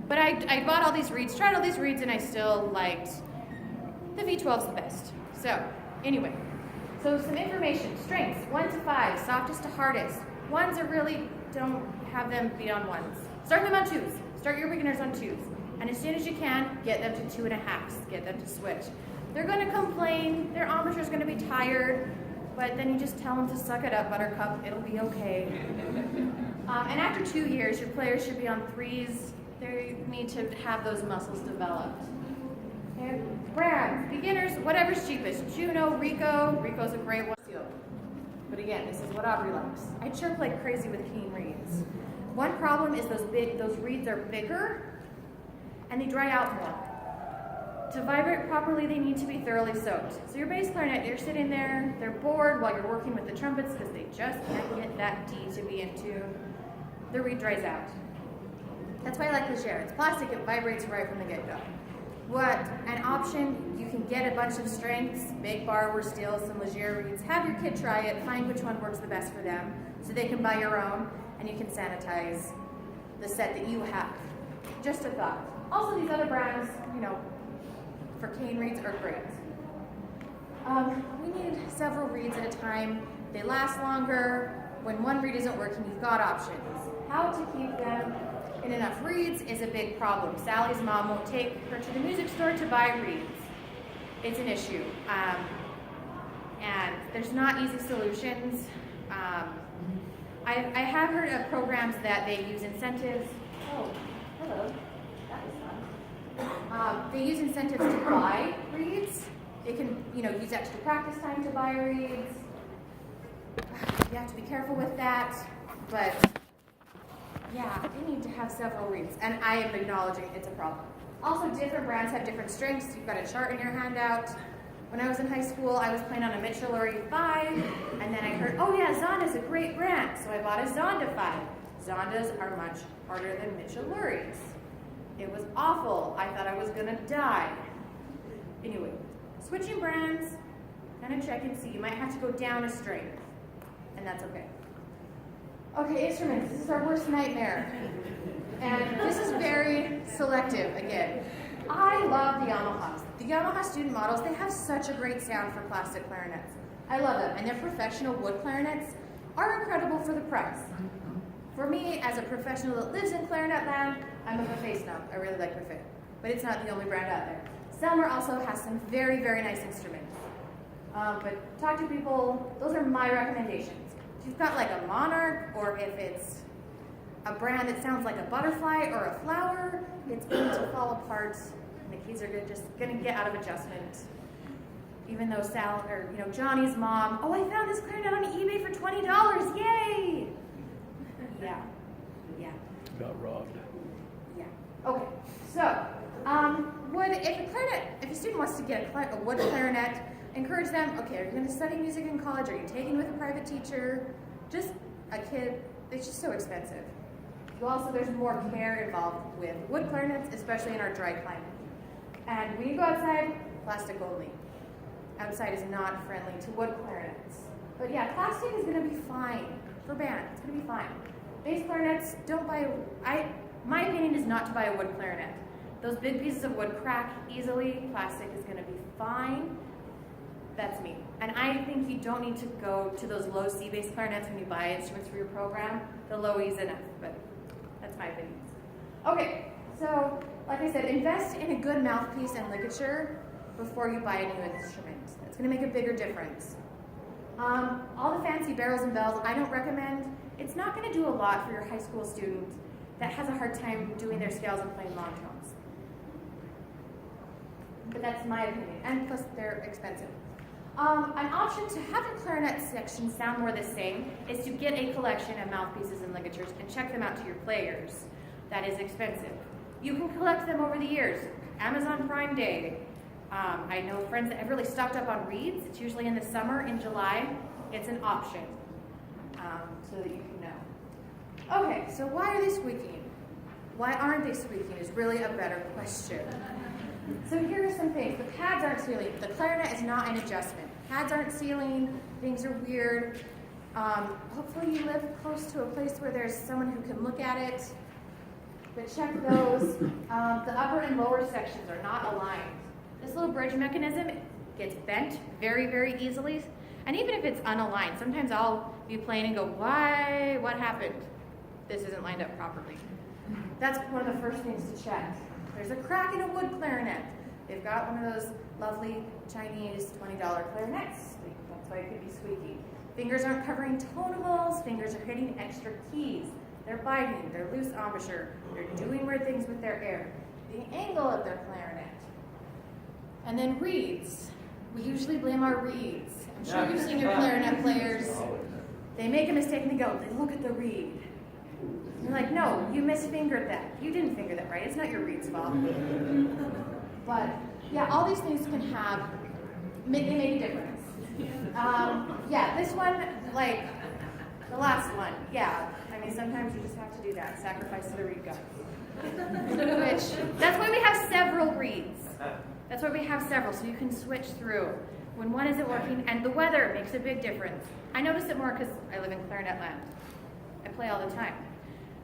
But I bought all these reeds, tried all these reeds, and I still liked the V12s the best. So anyway, so some information. Strengths, 1 to 5, softest to hardest. 1s are really, don't have them be on 1s. Start them on 2s. Start your beginners on 2s. And as soon as you can, get them to 2.5s. Get them to switch. They're going to complain. Their embouchure's going to be tired. But then you just tell them to suck it up, Buttercup. It'll be okay. And after 2 years, your players should be on 3s. They need to have those muscles developed. Okay. Brands, beginners, whatever's cheapest. Juno, Rico. Rico's a great one. But again, this is what Aubrey likes. I chirp like crazy with cane reeds. One problem is those reeds are bigger and they dry out more. To vibrate properly, they need to be thoroughly soaked. So your bass clarinet, you're sitting there, they're bored while you're working with the trumpets because they just can't get that D to be in tune. The reed dries out. That's why I like Leger. It's plastic, it vibrates right from the get-go. What an option, you can get a bunch of strengths, big bar or steel, some Leger reeds. Have your kid try it, find which one works the best for them so they can buy your own and you can sanitize the set that you have. Just a thought. Also, these other brands, for cane reeds are great. We need several reeds at a time. They last longer. When one reed isn't working, you've got options. How to keep them in enough reeds is a big problem. Sally's mom won't take her to the music store to buy reeds. It's an issue. And there's not easy solutions. I have heard of programs that they use incentives. Oh, hello. That was fun. They use incentives to buy reeds. They can, use extra practice time to buy reeds. You have to be careful with that, but yeah, they need to have several reeds, and I am acknowledging it's a problem. Also, different brands have different strengths. You've got a chart in your handout. When I was in high school, I was playing on a Mitchell-Lurie 5, and then I heard, oh yeah, Zonda's a great brand, so I bought a Zonda 5. Zondas are much harder than Mitchell-Luries. It was awful. I thought I was gonna die. Anyway, switching brands, kind of check and see. You might have to go down a strength, and that's okay. Okay, instruments. This is our worst nightmare. And this is very selective again. I love the Yamahas. The Yamaha student models, they have such a great sound for plastic clarinets. I love them, and their professional wood clarinets are incredible for the price. For me, as a professional that lives in clarinet land, I'm a buffet snob. I really like buffet, but it's not the only brand out there. Selmer also has some very, very nice instruments. But talk to people, those are my recommendations. If you've got like a Monarch, or if it's a brand that sounds like a butterfly or a flower, it's going to fall apart, and the keys are just going to get out of adjustment. Even though Johnny's mom, oh, I found this clarinet on eBay for $20, yay! Yeah. Got robbed. Yeah. Okay. So, if a student wants to get a wood clarinet, encourage them. Okay, are you going to study music in college? Are you taking with a private teacher? Just a kid. It's just so expensive. There's more care involved with wood clarinets, especially in our dry climate. And when you go outside, plastic only. Outside is not friendly to wood clarinets. But yeah, plastic is going to be fine for band. It's going to be fine. Bass clarinets, don't buy. My opinion is not to buy a wood clarinet. Those big pieces of wood crack easily. Plastic is going to be fine. That's me. And I think you don't need to go to those low C bass clarinets when you buy instruments for your program. The low E is enough, but that's my opinion. Okay, so like I said, invest in a good mouthpiece and ligature before you buy a new instrument. That's going to make a bigger difference. All the fancy barrels and bells, I don't recommend. It's not going to do a lot for your high school student that has a hard time doing their scales and playing long tones. But that's my opinion, and plus they're expensive. An option to have your clarinet section sound more the same is to get a collection of mouthpieces and ligatures and check them out to your players. That is expensive. You can collect them over the years. Amazon Prime Day. I know friends that have really stocked up on reeds. It's usually in the summer, in July. It's an option, so that you can know. Okay, so why are they squeaking? Why aren't they squeaking is really a better question. So here are some things. The pads aren't sealing. The clarinet is not an adjustment. Pads aren't sealing. Things are weird. Hopefully you live close to a place where there's someone who can look at it. But check those. The upper and lower sections are not aligned. This little bridge mechanism gets bent very, very easily. And even if it's unaligned, sometimes I'll be playing and go, why? What happened? This isn't lined up properly. That's one of the first things to check. There's a crack in a wood clarinet. They've got one of those lovely Chinese $20 clarinets. That's why it could be squeaky. Fingers aren't covering tonables. Fingers are hitting extra keys. They're biting. They're loose embouchure. They're doing weird things with their air. The angle of their clarinet. And then reeds. We usually blame our reeds. I'm sure you've seen your clarinet players. They make a mistake and they go, they look at the reed. You're like, no, you misfingered that. You didn't finger that right. It's not your reed's fault. But yeah, all these things can they make a difference. Yeah, this one, like the last one, yeah. I mean, sometimes you just have to do that. Sacrifice to the reed god. That's why we have several reeds. That's why we have several, so you can switch through when one isn't working. And the weather makes a big difference. I notice it more because I live in clarinet land. I play all the time.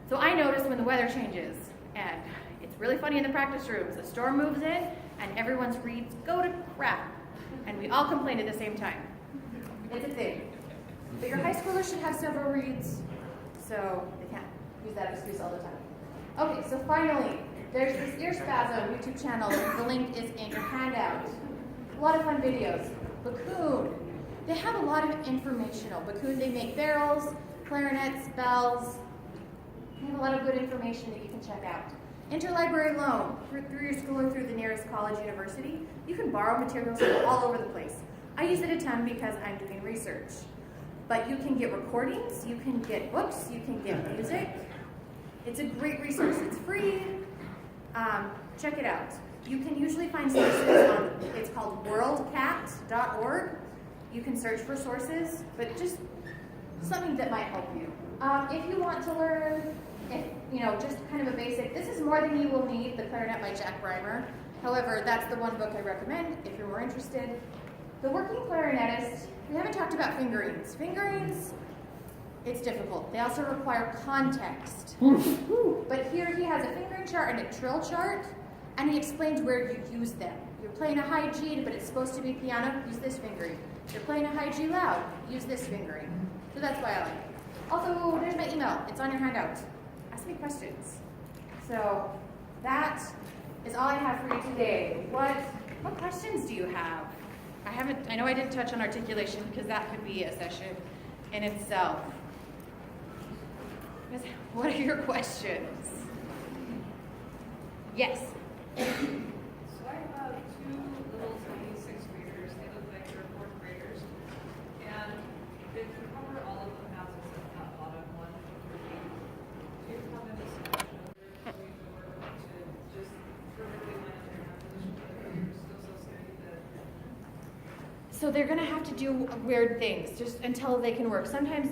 So I notice when the weather changes, and it's really funny in the practice rooms. A storm moves in, and everyone's reeds go to crap, and we all complain at the same time. It's a thing. But your high schoolers should have several reeds, so they can't use that excuse all the time. Okay, so finally, there's this Ear Spasm YouTube channel. The link is in your handout. A lot of fun videos. Bakun. They have a lot of informational. Bakun, they make barrels, clarinets, bells. They have a lot of good information that you can check out. Interlibrary loan, through your school or through the nearest college, university. You can borrow materials from all over the place. I use it a ton because I'm doing research. But you can get recordings, you can get books, you can get music. It's a great resource. It's free. check it out. You can usually find sources on, it's called worldcat.org. You can search for sources, but just something that might help you. If you want to learn, just kind of a basic, this is More Than You Will Need, The Clarinet by Jack Reimer. However, that's the one book I recommend if you're more interested. The Working Clarinetist, we haven't talked about fingerings. Fingerings, it's difficult. They also require context. But here he has a fingering chart and a trill chart, and he explains where you use them. You're playing a high G, but it's supposed to be piano, use this fingering. You're playing a high G loud, use this fingering. So that's why I like it. Also, there's my email. It's on your handout. Ask me questions. So that is all I have for you today. What questions do you have? I know I didn't touch on articulation because that could be a session in itself. What are your questions? Yes. So I have two little tiny sixth graders. They look like they're fourth graders. And they can cover all of them houses in that bottom one. Do you have any suggestions for me to work to just perfectly line up their hand position, but they're still so steady that So they're going to have to do weird things just until they can work. Sometimes,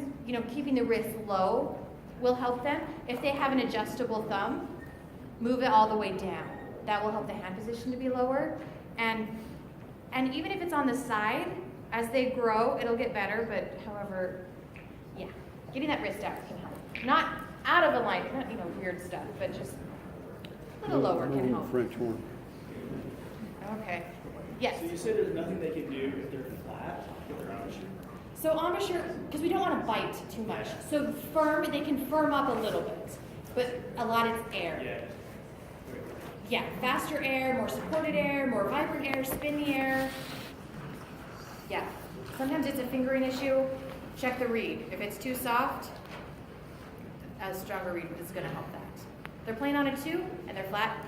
keeping the wrist low will help them. If they have an adjustable thumb, move it all the way down. That will help the hand position to be lower. And even if it's on the side, as they grow, it'll get better. But however, getting that wrist out can help. Not out of alignment, not weird stuff, but just a little lower can help. French one. Okay. Yes. So you said there's nothing they can do if they're flat with their embouchure? So embouchure, because we don't want to bite too much. So they can firm up a little bit, but a lot is air. Yeah. Yeah, faster air, more supported air, more vibrant air, spin the air. Yeah, sometimes it's a fingering issue. Check the reed. If it's too soft, a stronger reed is going to help that. They're playing on a 2 and they're flat,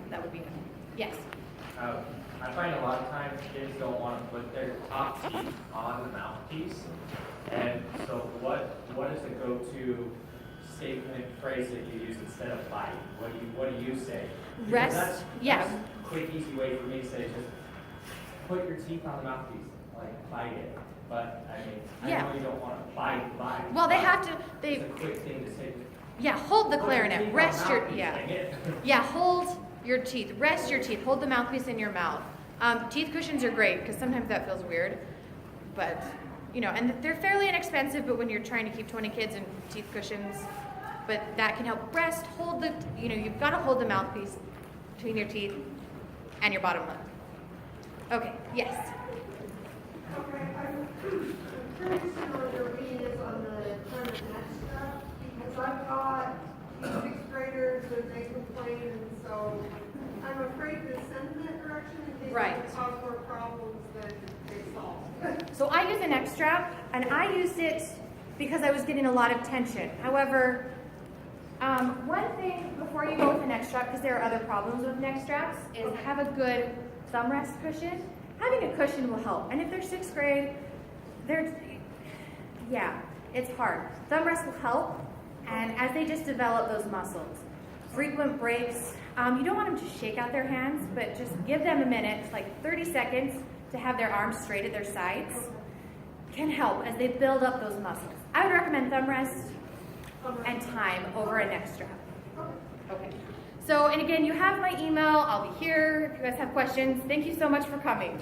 that would be it. Yes? I find a lot of times kids don't want to put their top teeth on the mouthpiece. And so what is the go-to statement phrase that you use instead of bite? What do you say? Because Rest, that's a quick, easy way for me to say just put your teeth on the mouthpiece, like bite it. But I know you don't want to bite. Well, they have to, It's a quick thing to say. hold the Put your clarinet, teeth on rest the your, mouthpiece, dang it. hold your teeth, rest your teeth, hold the mouthpiece in your mouth. Teeth cushions are great because sometimes that feels weird, but and they're fairly inexpensive, but when you're trying to keep 20 kids in teeth cushions, but that can help. Rest, hold the, you've got to hold the mouthpiece between your teeth and your bottom lip. Okay, yes. Okay, I'm pretty sure your reading is on the Clarinet extra, because I've got sixth graders and they complain, and so I'm afraid to send them that direction in case Right. they cause more problems than they solve. So I use a neck strap, and I used it because I was getting a lot of tension. However, one thing before you go with a neck strap, because there are other problems with neck straps, is have a good thumb rest cushion. Having a cushion will help. And if they're sixth grade, it's hard. Thumb rest will help, and as they just develop those muscles. Frequent breaks, you don't want them to shake out their hands, but just give them a minute, like 30 seconds, to have their arms straight at their sides. Can help as they build up those muscles. I would recommend thumb rest and time over a neck strap. Okay. So, and again, you have my email. I'll be here if you guys have questions. Thank you so much for coming.